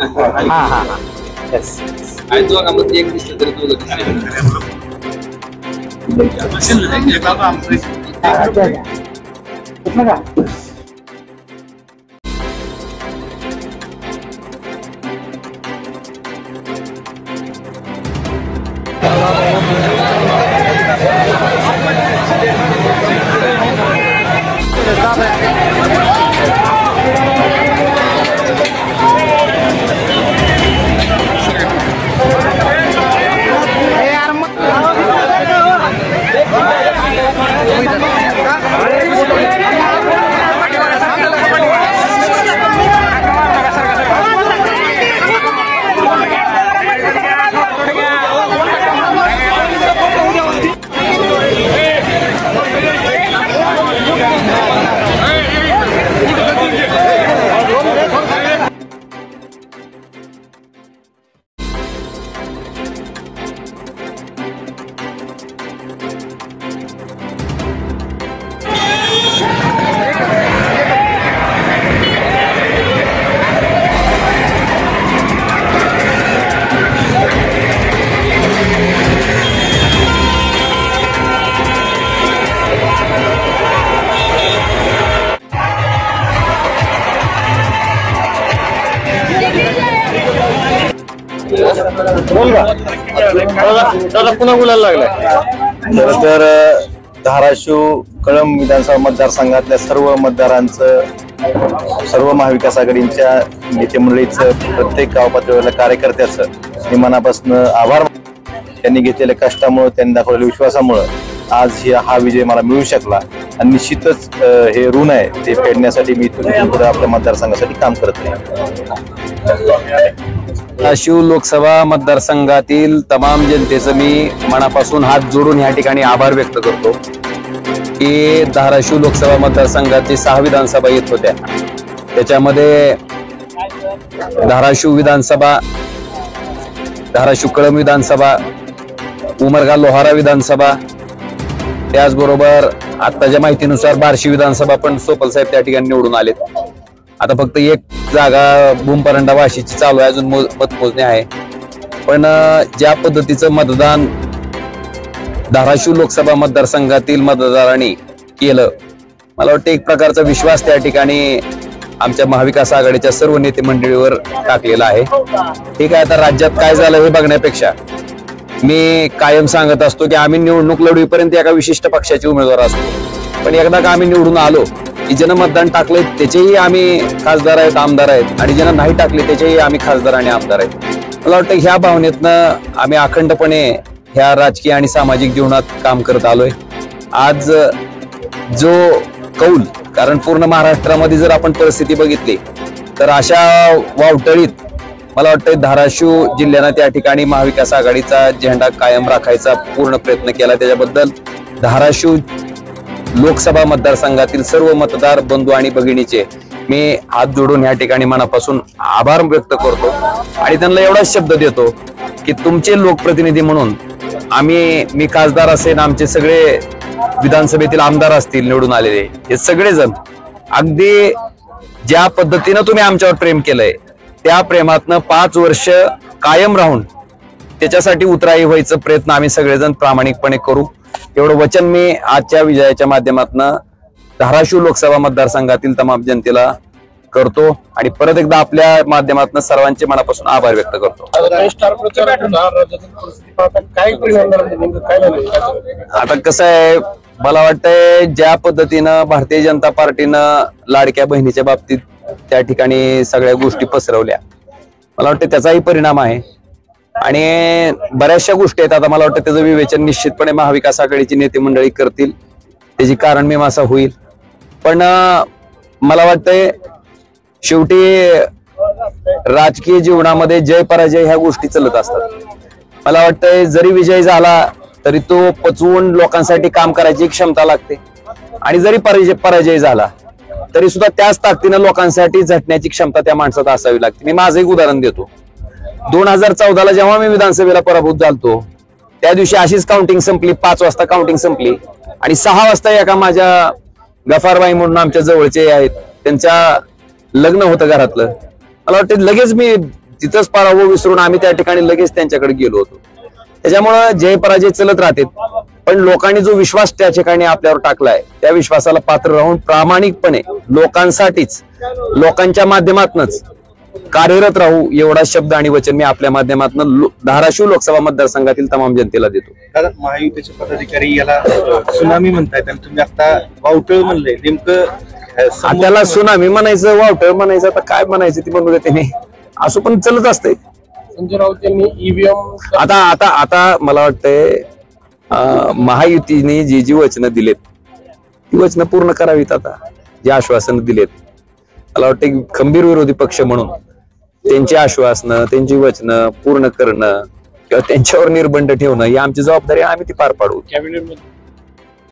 हा हा हा येस आणि दोघांमध्ये एक दिसलं तरी दोघं कुठलं का पुन्हा बोलायला लागलाय तर धाराशिव कळंब विधानसभा मतदारसंघातल्या सर्व मतदारांचं सर्व महाविकास आघाडीच्या नेते मंडळीचं प्रत्येक गाव पातळीवरल्या कार्यकर्त्याचं मी मनापासून आभार. त्यांनी घेतलेल्या कष्टामुळे त्यांनी दाखवलेल्या विश्वासामुळे आज हा विजय मला मिळू शकला आणि निश्चितच हे ऋण आहे ते फेडण्यासाठी मी इथून पुढे आपल्या मतदारसंघासाठी काम करत आहे. धाराशिव लोकसभा मतदारसंघातील तमाम जनतेचं मी मनापासून हात जोडून या ठिकाणी आभार व्यक्त करतो की धाराशिव लोकसभा मतदारसंघाची 6 विधानसभा येत होत्या. त्याच्यामध्ये धाराशिव विधानसभा, धाराशिव कळंब विधानसभा, उमरगा लोहारा विधानसभा, त्याचबरोबर आताच्या माहितीनुसार बार्शी विधानसभा पण सोपल साहेब त्या ठिकाणी निवडून आलेत. आता फक्त एक जागा भूमपरंडा वाशीची चालू आहे, अजून मतमोजणी आहे. पण ज्या पद्धतीचं मतदान धाराशिव लोकसभा मतदारसंघातील मतदारांनी केलं, मला वाटतं एक प्रकारचा विश्वास त्या ठिकाणी आमच्या महाविकास आघाडीच्या सर्व नेते मंडळीवर टाकलेला आहे. ठीक आहे, आता राज्यात काय झालं हे बघण्यापेक्षा मी कायम सांगत असतो की आम्ही निवडणूक लढवीपर्यंत एका विशिष्ट पक्षाचे उमेदवार असतो, पण एकदा का आम्ही निवडून आलो की ज्यांना मतदान टाकले त्याचेही आम्ही खासदार आहेत, आमदार आहेत, आणि ज्यांना नाही टाकले त्याचेही आम्ही खासदार आणि आमदार आहेत. मला वाटतं ह्या भावनेतनं आम्ही अखंडपणे ह्या राजकीय आणि सामाजिक जीवनात काम करत आलोय. आज जो कौल, कारण पूर्ण महाराष्ट्रामध्ये जर आपण परिस्थिती बघितली तर अशा वावटळीत मला वाटतं धाराशिव जिल्ह्यानं त्या ठिकाणी महाविकास आघाडीचा झेंडा कायम राखायचा पूर्ण प्रयत्न केला. त्याच्याबद्दल धाराशिव लोकसभा मतदारसंघातील सर्व मतदार बंधू आणि भगिनीचे मी हात जोडून या ठिकाणी मनापासून आभार व्यक्त करतो आणि त्यांना एवढाच शब्द देतो की तुमचे लोकप्रतिनिधी म्हणून मी खासदार असेल, आमचे सगळे विधानसभेतील आमदार असतील निवडून आलेले, हे सगळेजण अगदी ज्या पद्धतीनं तुम्ही आमच्यावर प्रेम केलंय त्या प्रेमातनं 5 वर्ष कायम राहून त्याच्यासाठी उतराई व्हायचा प्रयत्न आम्ही सगळेजण प्रामाणिकपणे करू, एवढं वचन मी आजच्या विजयाच्या माध्यमातून धाराशिव लोकसभा मतदारसंघातील तमाम जनतेला करतो आणि परत एकदा आपल्या माध्यमातून सर्वांचे मनापासून आभार व्यक्त करतो. आता कसं आहे, मला वाटतंय ज्या पद्धतीनं भारतीय जनता पार्टीनं लाडक्या बहिणीच्या बाबतीत त्या ठिकाणी सगळ्या गोष्टी पसरवल्या, मला वाटतं त्याचाही परिणाम आहे आणि बऱ्याचशा गोष्टी आहेत. आता मला वाटतं त्याचं विवेचन निश्चितपणे महाविकास आघाडीची नेते मंडळी करतील, त्याची कारण मीमांसा होईल. पण मला वाटतंय शेवटी राजकीय जीवनामध्ये जय पराजय ह्या गोष्टी चालत असतात. मला वाटतंय जरी विजय झाला तरी तो पचवून लोकांसाठी काम करायची क्षमता लागते आणि जरी पराजय झाला तरी सुद्धा त्याच ताकदीनं लोकांसाठी झटण्याची क्षमता त्या माणसात असावी लागते. मी माझं एक उदाहरण देतो. 2014ला जेव्हा मी विधानसभेला पराभूत झालतो त्या दिवशी अशीच काउंटिंग संपली, 5 वाजता काउंटिंग संपली आणि 6 वाजता एका माझ्या गफारबाई म्हणून आमच्या जवळचे आहेत, त्यांच्या लग्न होतं घरातलं. मला वाटतं लगेच मी तिथंच पराभव विसरून आम्ही त्या ठिकाणी लगेच त्यांच्याकडे गेलो होतो. त्याच्यामुळं जय पराजय चलत राहते, पण लोकांनी जो विश्वास त्या ठिकाणी आपल्यावर टाकलाय त्या विश्वासाला पात्र राहून प्रामाणिकपणे लोकांसाठीच लोकांच्या माध्यमातूनच कार्यरत राहू एवढा शब्द आणि वचन मी आपल्या माध्यमातून धाराशिव लोकसभा मतदारसंघातील तमाम जनतेला देतो. कारण महायुतीचे पदाधिकारी याला सुनामी म्हणतायत आणि तुम्ही आता वावटळ म्हणले, नेमकं त्याला सुनामी म्हणायचं वावटळ म्हणायचं आता काय म्हणायचं ती म्हणू देते मी, असं पण चलत असतंय. संजय राऊत यांनी ईव्हीएम आता आता आता मला वाटतंय महायुतीने जी वचनं दिलेत ती वचनं पूर्ण करावीत. आता जी आश्वासनं दिलेत मला वाटतं की खंबीर विरोधी पक्ष म्हणून त्यांची आश्वासनं त्यांची वचनं पूर्ण करणं किंवा त्यांच्यावर निर्बंध ठेवणं ही आमची जबाबदारी आहे, आम्ही ती पार पाडू. कॅबिनेटमध्ये